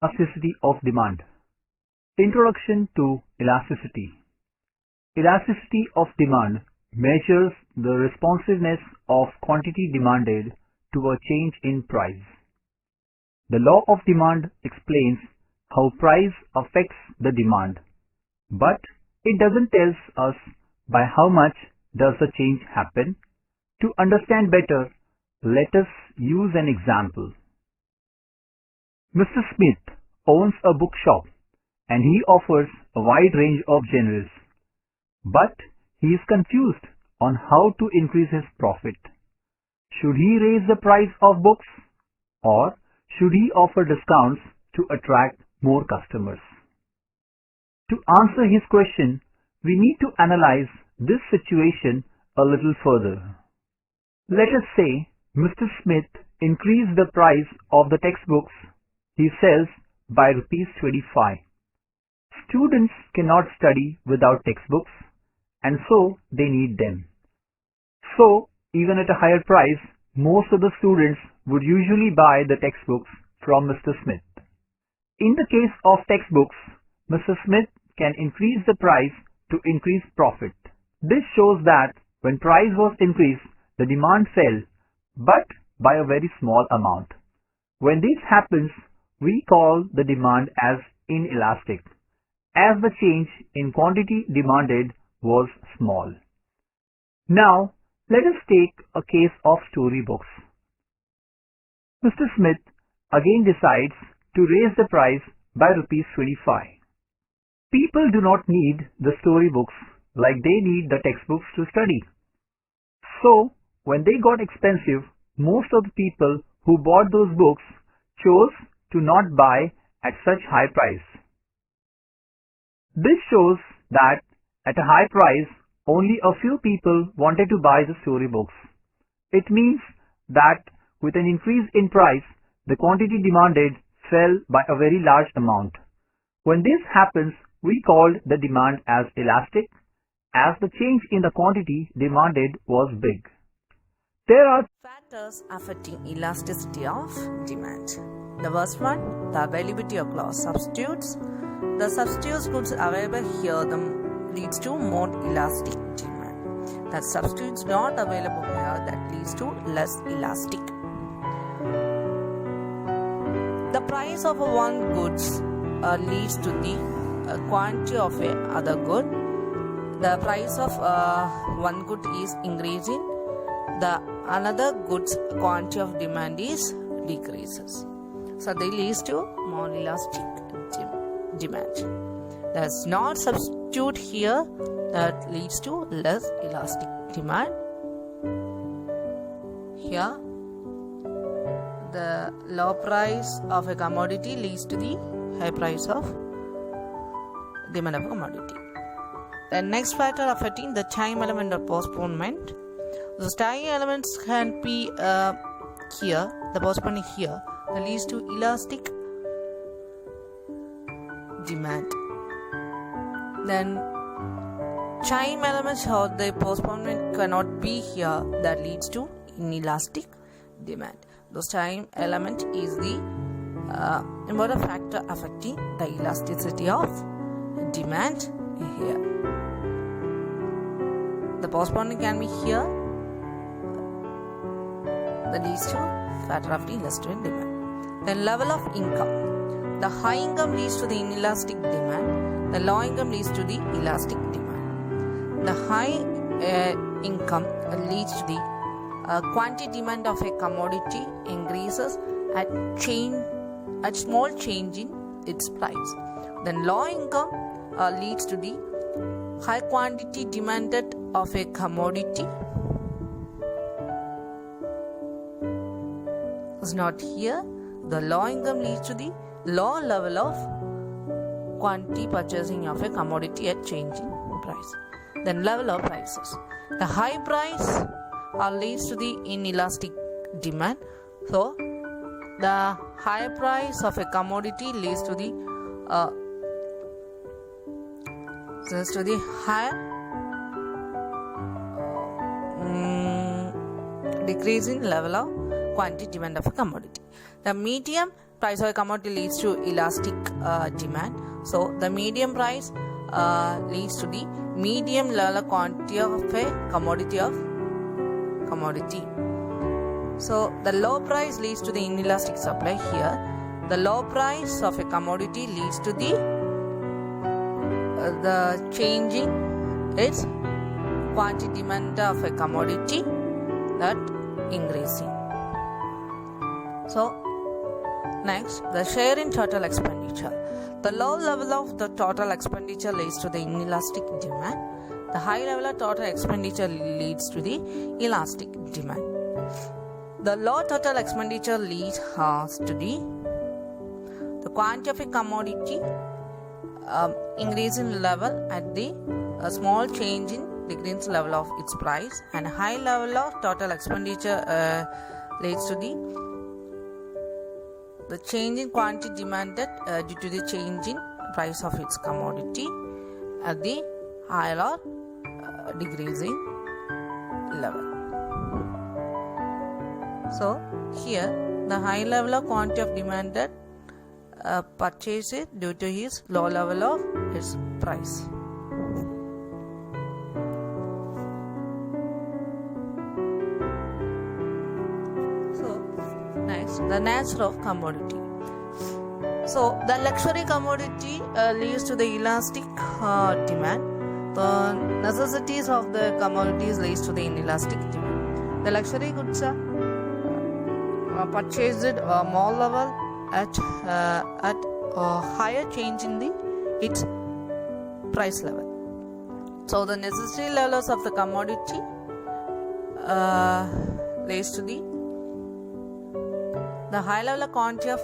Elasticity of Demand. Introduction to Elasticity. Elasticity of demand measures the responsiveness of quantity demanded to a change in price. The law of demand explains how price affects the demand, but it doesn't tell us by how much does the change happen. To understand better, let us use an example. Mr. Smith owns a bookshop and he offers a wide range of genres, but he is confused on how to increase his profit. Should he raise the price of books, or should he offer discounts to attract more customers? To answer his question, we need to analyze this situation a little further. Let us say Mr. Smith increased the price of the textbooks he sells by rupees 25. Students cannot study without textbooks, and so they need them. So, even at a higher price, most of the students would usually buy the textbooks from Mr. Smith. In the case of textbooks, Mr. Smith can increase the price to increase profit. This shows that when price was increased, the demand fell, but by a very small amount. When this happens, we call the demand as inelastic, as the change in quantity demanded was small. Now, let us take a case of storybooks. Mr. Smith again decides to raise the price by rupees 25. People do not need the storybooks like they need the textbooks to study. So, when they got expensive, most of the people who bought those books chose to not buy at such high price. This shows that at a high price, only a few people wanted to buy the storybooks. It means that with an increase in price, the quantity demanded fell by a very large amount. When this happens, we called the demand as elastic, as the change in the quantity demanded was big. There are factors affecting elasticity of demand. The first one, the availability of class substitutes. The substitutes goods available here leads to more elastic demand. The substitutes not available here, that leads to less elastic. The price of one goods leads to the quantity of other good. The price of one good is increasing. The another goods quantity of demand is decreases. So they leads to more elastic demand. There's not substitute here, that leads to less elastic demand. Here, the low price of a commodity leads to the high price of demand of a commodity. The next factor affecting the time element of postponement. The time elements can be here, the postponement here, that leads to elastic demand. Then time elements or the postponement cannot be here, that leads to inelastic demand. Those time element is the important factor affecting the elasticity of demand here. The postponement can be here, that leads to factor of the elastic demand. Then level of income. The high income leads to the inelastic demand. The low income leads to the elastic demand. The high income leads to the quantity demand of a commodity increases at small change in its price. Then low income leads to the high quantity demanded of a commodity is not here. The low income leads to the low level of quantity purchasing of a commodity at changing price. Then level of prices. The high price leads to the inelastic demand. So the high price of a commodity leads to the higher decrease in level of quantity demand of a commodity. The medium price of a commodity leads to elastic demand. So the medium price leads to the medium level quantity of a commodity. So the low price leads to the inelastic supply. Here the low price of a commodity leads to the changing its quantity demand of a commodity that increasing. So next, the share in total expenditure. The low level of the total expenditure leads to the inelastic demand. The high level of total expenditure leads to the elastic demand. The low total expenditure leads to the quantity of a commodity increase in level at the small change in decrease level of its price, and high level of total expenditure leads to the change in quantity demanded due to the change in price of its commodity at the higher or decreasing level. So here the high level of quantity of demanded purchase it due to his low level of its price. The nature of commodity. So the luxury commodity leads to the elastic demand. The necessities of the commodities leads to the inelastic demand. The luxury goods are purchased more level at higher change in its price level. So the necessary levels of the commodity leads to the high level of quantity of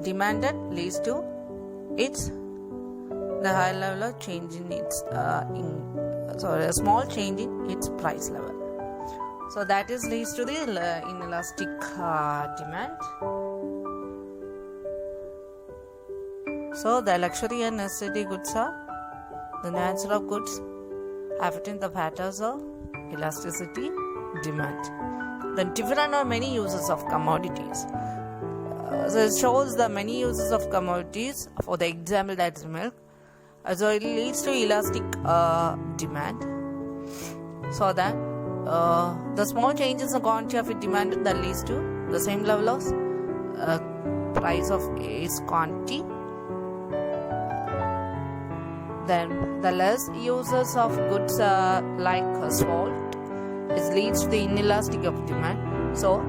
demanded leads to the high level of change in its a small change in its price level. So that is leads to the inelastic demand. So the luxury and necessity goods are the nature of goods affecting the patterns of elasticity demand. The different or many uses of commodities. So it shows the many uses of commodities. For the example, that's milk. So it leads to elastic demand. So that the small changes in quantity of it demanded that leads to the same level of price of its quantity. Then the less uses of goods like salt, it leads to the inelastic of demand. So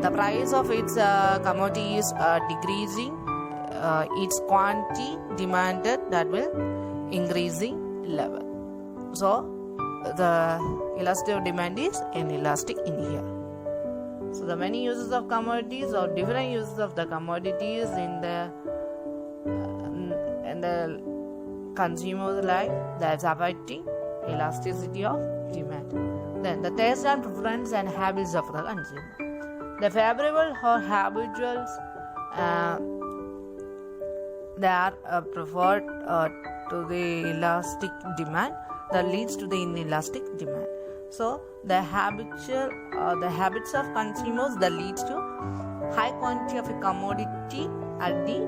the price of its commodity is decreasing, its quantity demanded that will increasing level. So the elasticity of demand is inelastic in here. So the many uses of commodities or different uses of the commodities in the consumer's life, that's affecting elasticity of demand. Then the taste and preference and habits of the consumer. The favorable or habituals they are preferred to the elastic demand that leads to the inelastic demand. So the habits of consumers that leads to high quantity of a commodity at the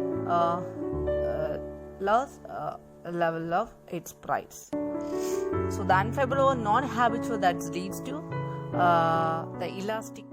lowest level of its price. So the unfavorable or non-habitual that leads to the elastic